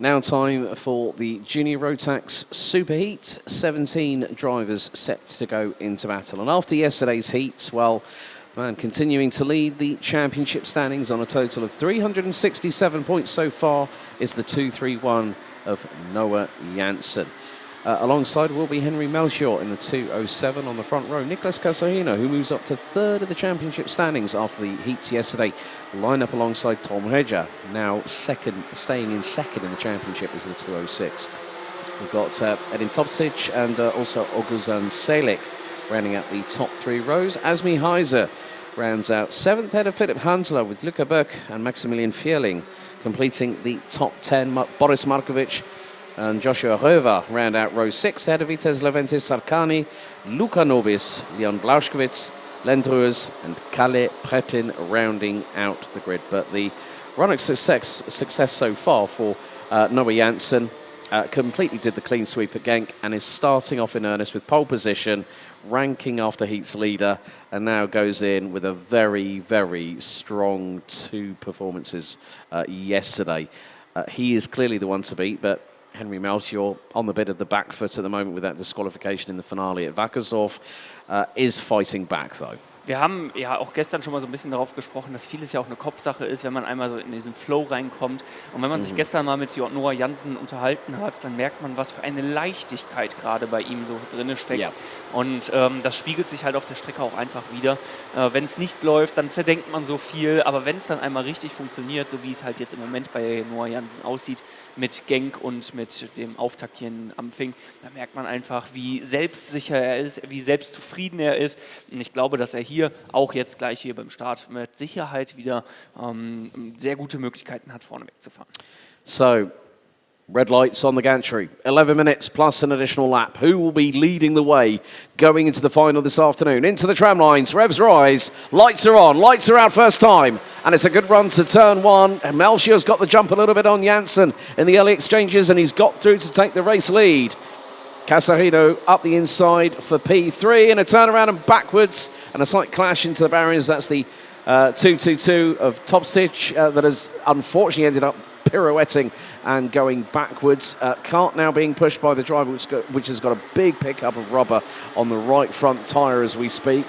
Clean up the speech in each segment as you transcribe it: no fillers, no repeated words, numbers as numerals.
Now time for the Junior Rotax Superheat. 17 drivers set to go into battle. And after yesterday's heats, well, the man continuing to lead the championship standings on a total of 367 points so far is the 231 of Noah Janssen. Alongside will be Henry Melchior in the 207 on the front row. Nicolas Casarino, who moves up to third of the championship standings after the heats yesterday, line up alongside Tom Reger, now staying in second in the championship is the 206. We've got Edin Topsic and also Oguzhan Selik rounding out the top three rows. Asmi Heiser rounds out seventh, ahead of Philipp Hansler with Luca Böck and Maximilian Vierling completing the top 10. Boris Markovic and Joshua Röver round out row 6, ahead of Vitez Leventis Sarkani, Luka Nobis, Leon Blauschkowitz, Lendruers and Kalle Pretin rounding out the grid. But the run of success so far for Noah Janssen completely did the clean sweep at Genk and is starting off in earnest with pole position, ranking after heat's leader, and now goes in with a very, very strong two performances yesterday. He is clearly the one to beat, but Henry Melchior on the bit of the back foot at the moment with that disqualification in the finale at Wackersdorf, is fighting back though. Wir haben ja auch gestern schon mal so ein bisschen darauf gesprochen, dass vieles ja auch eine Kopfsache ist, wenn man einmal so in diesen Flow reinkommt. Und wenn man sich gestern mal mit Noah Janssen unterhalten hat, dann merkt man, was für eine Leichtigkeit gerade bei ihm so drin steckt. Ja. Und das spiegelt sich halt auf der Strecke auch einfach wieder. Wenn es nicht läuft, dann zerdenkt man so viel. Aber wenn es dann einmal richtig funktioniert, so wie es halt jetzt im Moment bei Noah Janssen aussieht, mit Genk und mit dem Auftakt hier in Ampfing, da merkt man einfach, wie selbstsicher er ist, wie selbstzufrieden er ist. Und ich glaube, dass er hier auch jetzt gleich hier beim Start mit Sicherheit wieder sehr gute Möglichkeiten hat, vorne wegzufahren. So, red lights on the gantry. 11 minutes plus an additional lap. Who will be leading the way going into the final this afternoon? Into the tram lines, revs rise, lights are on, lights are out first time. And it's a good run to turn one. Melchior's got the jump a little bit on Janssen in the early exchanges, and he's got through to take the race lead. Casarino up the inside for P3, and a turnaround and backwards, and a slight clash into the barriers. That's the 222 of Topsic that has unfortunately ended up pirouetting and going backwards. Cart now being pushed by the driver, which has got a big pickup of rubber on the right front tyre as we speak.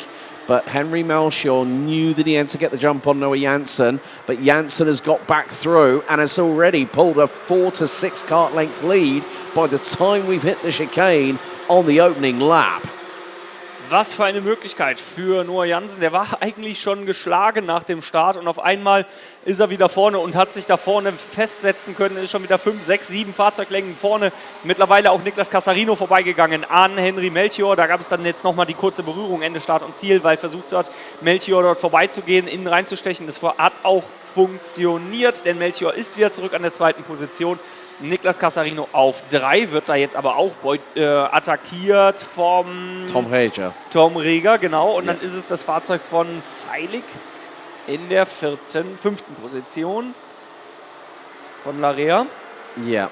But Henry Melchior knew that he had to get the jump on Noah Janssen, but Janssen has got back through and has already pulled a 4 to 6 kart length lead by the time we've hit the chicane on the opening lap. Was für eine Möglichkeit für Noah Janssen. Der war eigentlich schon geschlagen nach dem Start und auf einmal ist er wieder vorne und hat sich da vorne festsetzen können. Ist schon wieder 5, 6, 7 Fahrzeuglängen vorne. Mittlerweile auch Nicolas Casarino vorbeigegangen an Henry Melchior. Da gab es dann jetzt nochmal die kurze Berührung Ende Start und Ziel, weil versucht hat, Melchior dort vorbeizugehen, innen reinzustechen. Das hat auch funktioniert, denn Melchior ist wieder zurück an der zweiten Position. Nicolas Casarino auf 3, wird da jetzt aber auch attackiert vom Tom Reger, genau. Und dann ist es das Fahrzeug von Selik in der 5. Position von Larea. Ja.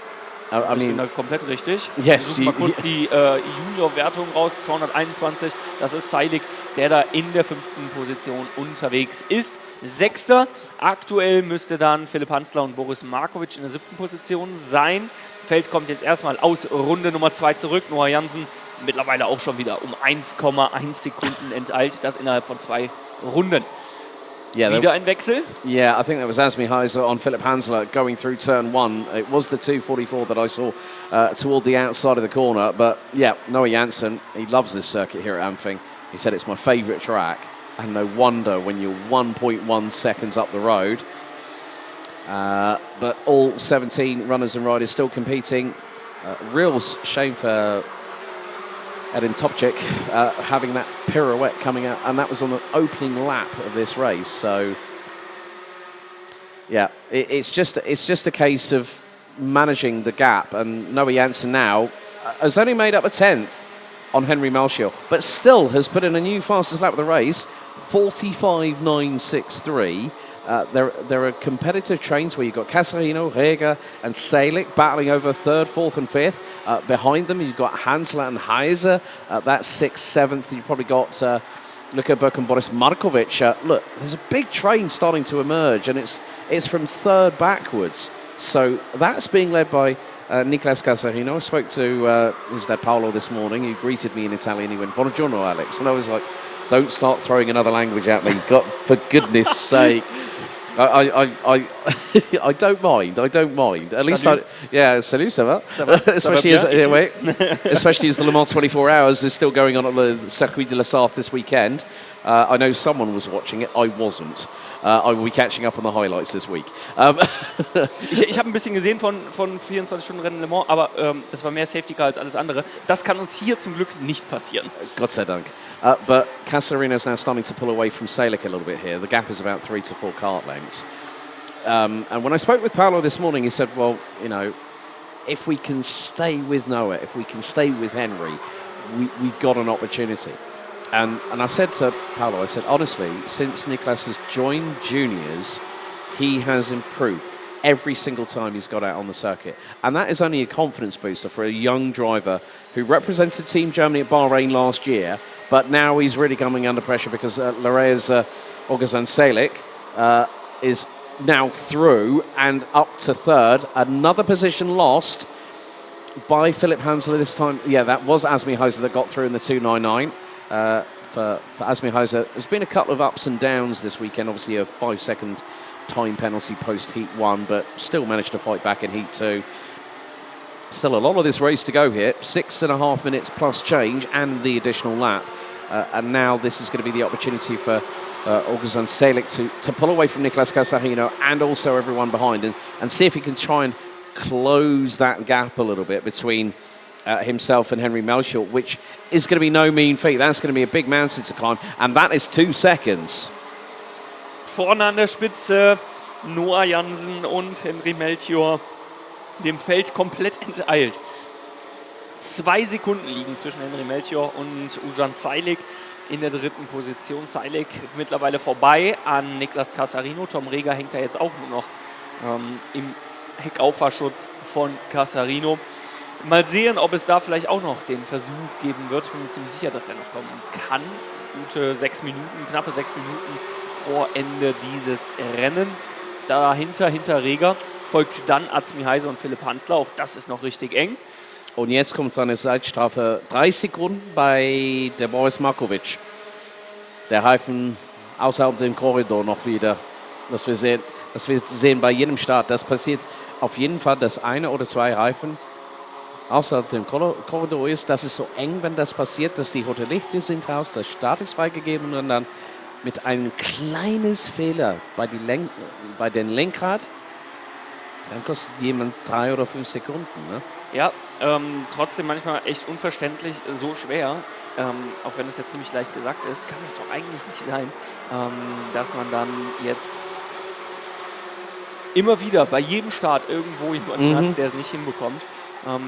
I mean, bin komplett richtig. Yes. Wir mal kurz die Junior-Wertung raus, 221. Das ist Selik, der da in der 5. Position unterwegs ist. 6. Aktuell müsste dann Philipp Hansler und Boris Markovic in der 7. Position sein. Feld kommt jetzt erstmal aus Runde Nummer 2 zurück. Noah Janssen mittlerweile auch schon wieder um 1,1 Sekunden enteilt. Das innerhalb von 2 Runden. Wieder ein Wechsel. Yeah, I think that was Asmi Heiser on Philipp Hansler going through turn 1. It was the 244 that I saw toward the outside of the corner. But yeah, Noah Janssen, he loves this circuit here at Ampfing. He said it's my favourite track. And no wonder when you're 1.1 seconds up the road. But all 17 runners and riders still competing. Real shame for Edin Topsic having that pirouette coming out, and that was on the opening lap of this race. So, yeah, it's just a case of managing the gap. And Noah Janssen now has only made up a 10th on Henry Melchior, but still has put in a new fastest lap of the race, 45.963. There are competitive trains where you've got Casarino, Reger and Selik battling over 3rd, 4th and 5th. Behind them, you've got Hansler and Heiser. That's 6th, 7th. You've probably got Luka Böck and Boris Markovic. Look, there's a big train starting to emerge, and it's from 3rd backwards. So that's being led by Nicolas Casarino. I spoke to his dad Paolo this morning, who greeted me in Italian. He went, "Buongiorno, Alex," and I was like, "Don't start throwing another language at me, God, for goodness sake." I don't mind. I don't mind. At least, salut, ça va? Especially especially as the Le Mans 24 Hours is still going on at the Circuit de la Sarthe this weekend. I know someone was watching it. I wasn't. I will be catching up on the highlights this week. Ich habe ein bisschen gesehen von 24-Stunden-Rennen Le Mans, aber es war mehr Safety Car als alles andere. Das kann uns hier zum Glück nicht passieren. Gott sei Dank. But Casarino's now starting to pull away from Salick a little bit here. The gap is about 3 to 4 kart lengths. And when I spoke with Paolo this morning, he said, well, you know, if we can stay with Noah, if we can stay with Henry, we've got an opportunity. And I said to Paolo, I said, honestly, since Nicolas has joined juniors, he has improved every single time he's got out on the circuit. And that is only a confidence booster for a young driver who represented Team Germany at Bahrain last year, but now he's really coming under pressure because Larae's Augustin Salick is now through and up to third. Another position lost by Philip Hansler this time. Yeah, that was Asmi Heiser that got through in the 299. For Asmi Heiser, there's been a couple of ups and downs this weekend. Obviously, a 5-second time penalty post Heat 1, but still managed to fight back in Heat 2. Still a lot of this race to go here. 6.5 minutes plus change and the additional lap. And now this is going to be the opportunity for Augustin Salick to pull away from Nicolas Casarino and also everyone behind and see if he can try and close that gap a little bit between himself and Henry Melchior, which is going to be no mean feat. That's going to be a big mountain to climb, and that is 2 seconds. Vorne an der Spitze Noah Jansen und Henry Melchior, dem Feld komplett enteilt. 2 Sekunden liegen zwischen Henry Melchior und Ujan Salick in der 3. Position. Salick mittlerweile vorbei an Nicolas Casarino. Tom Reger hängt da jetzt auch nur noch im Heckauffahrschutz von Casarino. Mal sehen, ob es da vielleicht auch noch den Versuch geben wird. Ich bin mir ziemlich sicher, dass er noch kommen kann. Gute 6 Minuten, knappe 6 Minuten vor Ende dieses Rennens. Dahinter, hinter Reger, folgt dann Asmi Heiser und Philipp Hansler. Auch das ist noch richtig eng. Und jetzt kommt eine Zeitstrafe, 3 Sekunden bei der Boris Markovic. Der Reifen außerhalb dem Korridor noch wieder. Das wir sehen bei jedem Start. Das passiert auf jeden Fall, dass 1 oder 2 Reifen außerhalb dem Korridor ist. Das ist so eng, wenn das passiert, dass die roten Lichter sind raus, der Start ist freigegeben und dann mit einem kleines Fehler bei den Lenkrad, dann kostet jemand 3 oder 5 Sekunden. Ne? Ja, trotzdem manchmal echt unverständlich, so schwer, auch wenn es jetzt ziemlich leicht gesagt ist, kann es doch eigentlich nicht sein, dass man dann jetzt immer wieder bei jedem Start irgendwo jemanden hat, der es nicht hinbekommt.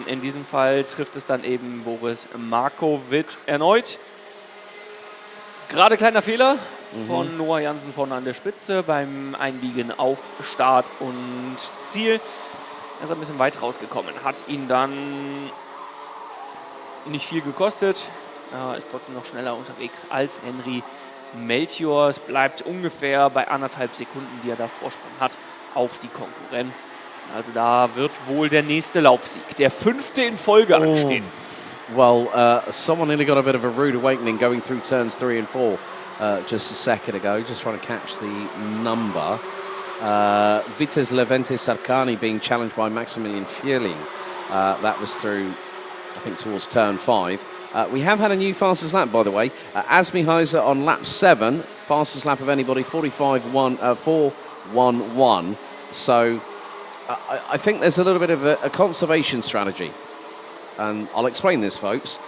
In diesem Fall trifft es dann eben Boris Markovic erneut. Gerade kleiner Fehler von Noah Jansen vorne an der Spitze beim Einbiegen auf Start und Ziel. Er ist ein bisschen weit rausgekommen, hat ihn dann nicht viel gekostet, ist trotzdem noch schneller unterwegs als Henry Melchior. Es bleibt ungefähr bei 1,5 Sekunden, die er da Vorsprung hat auf die Konkurrenz. Also da wird wohl der nächste Laufsieg, der 5. in Folge anstehen. Well, someone nearly got a bit of a rude awakening going through turns 3 and 4 just a second ago, just trying to catch the number. Vitesse Levente Sarkani being challenged by Maximilian Fierling. That was through, I think, towards turn 5. We have had a new fastest lap, by the way. Asmi Heiser on lap 7, fastest lap of anybody, 4:11. So I think there's a little bit of a conservation strategy. And I'll explain this, folks.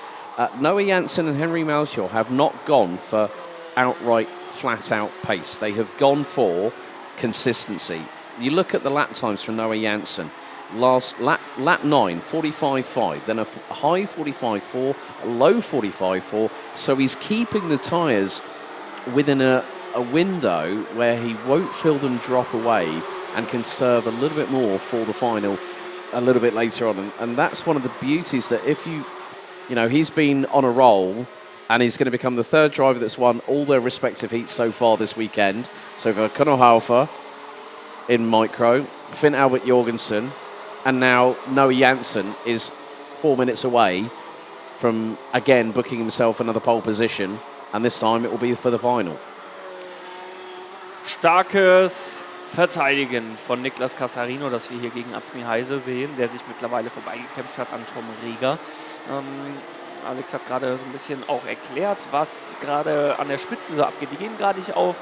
Noah Jansen and Henry Melchior have not gone for outright, flat-out pace. They have gone for consistency. You look at the lap times from Noah Jansen. Last lap 9, 45.5, then a high 45.4, a low 45.4. So he's keeping the tyres within a window where he won't feel them drop away and can serve a little bit more for the final a little bit later on. And that's one of the beauties, that if you know, he's been on a roll and he's going to become the 3rd driver that's won all their respective heats so far this weekend. So for Konohaufer, in micro, Finn Albert Jorgensen, and now Noah Janssen is 4 minutes away from, again, booking himself another pole position, and this time it will be for the final. Starkes Verteidigen von Niklas Casarino, das wir hier gegen Azmi Heise sehen, der sich mittlerweile vorbeigekämpft hat an Tom Reger. Alex hat gerade so ein bisschen auch erklärt, was gerade an der Spitze so abgeht. Die gehen gerade nicht auf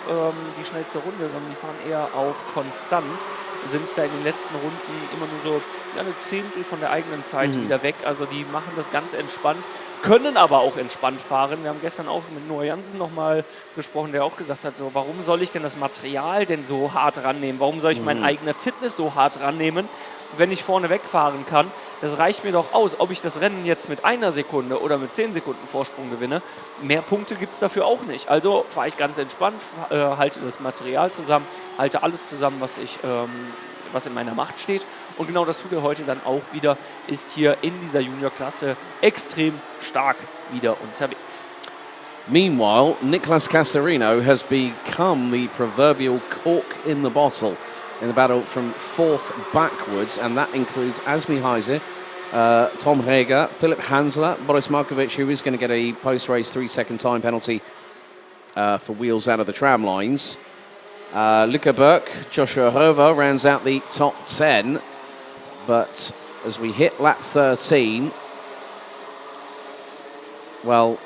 die schnellste Runde, sondern die fahren eher auf Konstanz. Sind da in den letzten Runden immer nur so eine Zehntel von der eigenen Zeit wieder weg. Also die machen das ganz entspannt, können aber auch entspannt fahren. Wir haben gestern auch mit Noah Janssen nochmal gesprochen, der auch gesagt hat, so, warum soll ich denn das Material denn so hart rannehmen? Warum soll ich meine eigene Fitness so hart rannehmen, wenn ich vorne wegfahren kann? Das reicht mir doch aus, ob ich das Rennen jetzt mit 1 Sekunde oder mit 10 Sekunden Vorsprung gewinne. Mehr Punkte gibt es dafür auch nicht. Also fahre ich ganz entspannt, halte das Material zusammen, halte alles zusammen, was in meiner Macht steht. Und genau das tut er heute dann auch wieder, ist hier in dieser Juniorklasse extrem stark wieder unterwegs. Meanwhile, Niklas Casarino has become the proverbial cork in the bottle in the battle from 4th backwards, and that includes Azmi Heise, Tom Reger, Philip Hansler, Boris Markovic, who is going to get a post-race 3-second time penalty for wheels out of the tram lines. Luca Burke, Joshua Herva rounds out the top 10, but as we hit lap 13, well,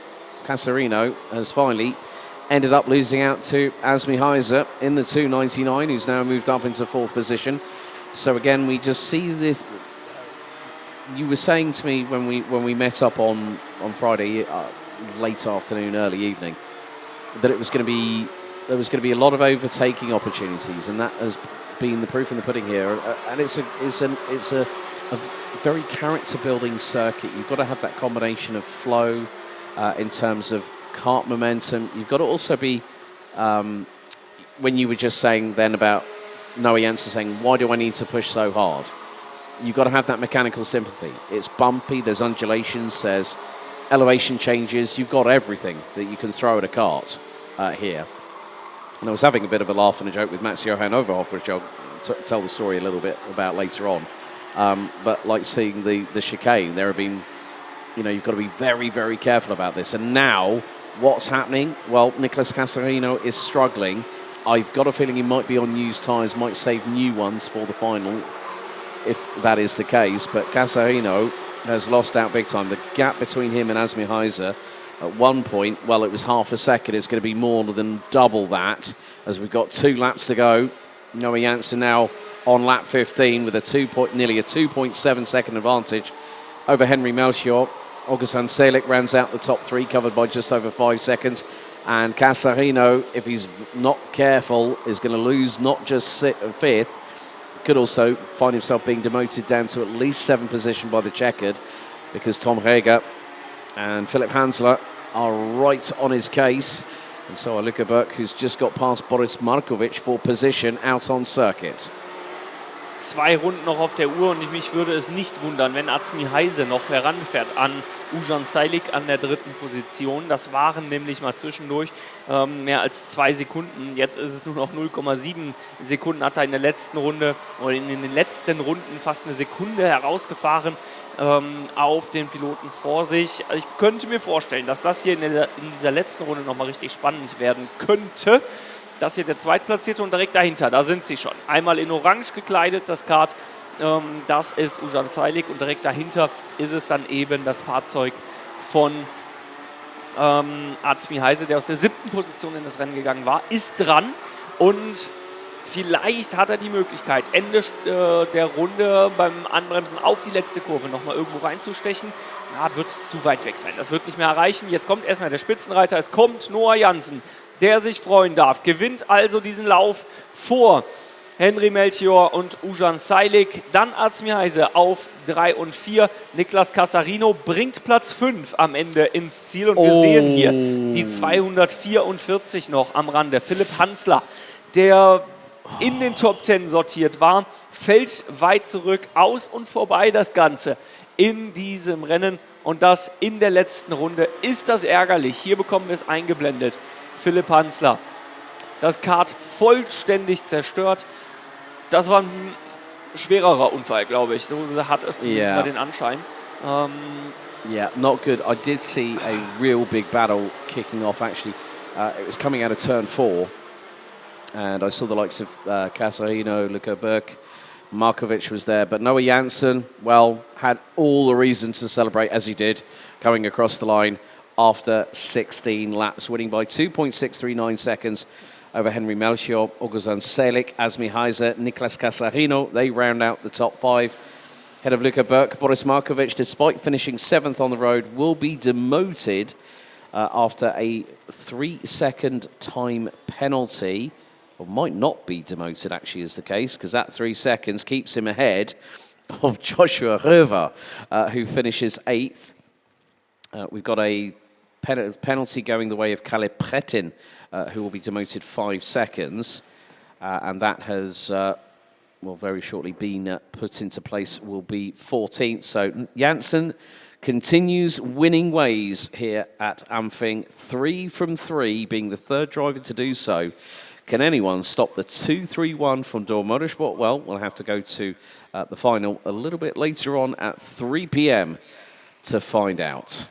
Casarino has finally ended up losing out to Azmi Heise in the 299, who's now moved up into 4th position. So again, we just see this. You were saying to me when we met up on Friday, late afternoon, early evening, that there was going to be a lot of overtaking opportunities, and that has been the proof in the pudding here. And it's a very character building circuit. You've got to have that combination of flow in terms of kart momentum. You've got to also be, when you were just saying then about Noah Janssen saying, why do I need to push so hard? You've got to have that mechanical sympathy. It's bumpy, there's undulations, there's elevation changes. You've got everything that you can throw at a kart here. And I was having a bit of a laugh and a joke with Mats Johan Overhoff, which I'll tell the story a little bit about later on. But like seeing the chicane, there have been, you've got to be very, very careful about this. And now, what's happening? Well, Niklas Casarino is struggling. I've got a feeling he might be on used tyres, might save new ones for the final, if that is the case. But Casarino has lost out big time. The gap between him and Azmi Heise at one point, well, it was half a second. It's going to be more than double that as we've got 2 laps to go. Noah Janssen now on lap 15 with nearly a 2.7 second advantage over Henry Melchior. Augustin Selig rounds out the top 3, covered by just over 5 seconds. And Casarino, if he's not careful, is going to lose not just 5th, could also find himself being demoted down to at least 7th position by the checkered, because Tom Reger and Philip Hansler are right on his case. And so are Luca Burke, who's just got past Boris Markovic for position out on circuit. 2 Runden noch auf der Uhr und mich würde es nicht wundern, wenn Azmi Heise noch heranfährt an Ujan Seilik an der 3. Position. Das waren nämlich mal zwischendurch mehr als 2 Sekunden. Jetzt ist es nur noch 0,7 Sekunden. Hat er in der letzten Runde oder in den letzten Runden fast eine Sekunde herausgefahren auf den Piloten vor sich. Also ich könnte mir vorstellen, dass das hier in dieser letzten Runde nochmal richtig spannend werden könnte. Das hier der Zweitplatzierte und direkt dahinter, da sind sie schon. Einmal in Orange gekleidet, das Kart, das ist Ujan Seilik und direkt dahinter ist es dann eben das Fahrzeug von Azmi Heise, der aus der 7. Position in das Rennen gegangen war, ist dran und vielleicht hat er die Möglichkeit, Ende der Runde beim Anbremsen auf die letzte Kurve nochmal irgendwo reinzustechen. Ja, wird zu weit weg sein, das wird nicht mehr erreichen. Jetzt kommt erstmal der Spitzenreiter, es kommt Noah Janssen, der sich freuen darf, gewinnt also diesen Lauf vor Henry Melchior und Ujan Seilik. Dann Azmi Heise auf 3 und 4. Niklas Casarino bringt Platz 5 am Ende ins Ziel. Und wir sehen hier die 244 noch am Rande. Philipp Hansler, der in den Top 10 sortiert war, fällt weit zurück, aus und vorbei das Ganze in diesem Rennen. Und das in der letzten Runde. Ist das ärgerlich? Hier bekommen wir es eingeblendet. Philipp Hansler, das Kart vollständig zerstört. Das war ein schwererer Unfall, glaube ich. So hat es zumindest Yeah. mal den Anschein. Yeah, not good. I did see a real big battle kicking off, actually. It was coming out of turn 4, and I saw the likes of Casarino, Luca Burke, Markovic was there, but Noah Janssen, well, had all the reason to celebrate as he did, going across the line after 16 laps, winning by 2.639 seconds over Henry Melchior, Oguzhan Selik, Azmi Heiser, Niklas Casarino. They round out the top 5. Head of Luka Burke, Boris Markovic, despite finishing 7th on the road, will be demoted after a 3-second time penalty. Or might not be demoted, actually, is the case, because that 3 seconds keeps him ahead of Joshua Röver, who finishes 8th. We've got a penalty going the way of Caleb Pretin, who will be demoted 5 seconds. And that has... will very shortly been put into place, will be 14th. So Janssen continues winning ways here at Ampfing. 3 from 3, being the 3rd driver to do so. Can anyone stop the 2-3-1 from Door Motorsport? Well, we'll have to go to the final a little bit later on at 3 p.m. to find out.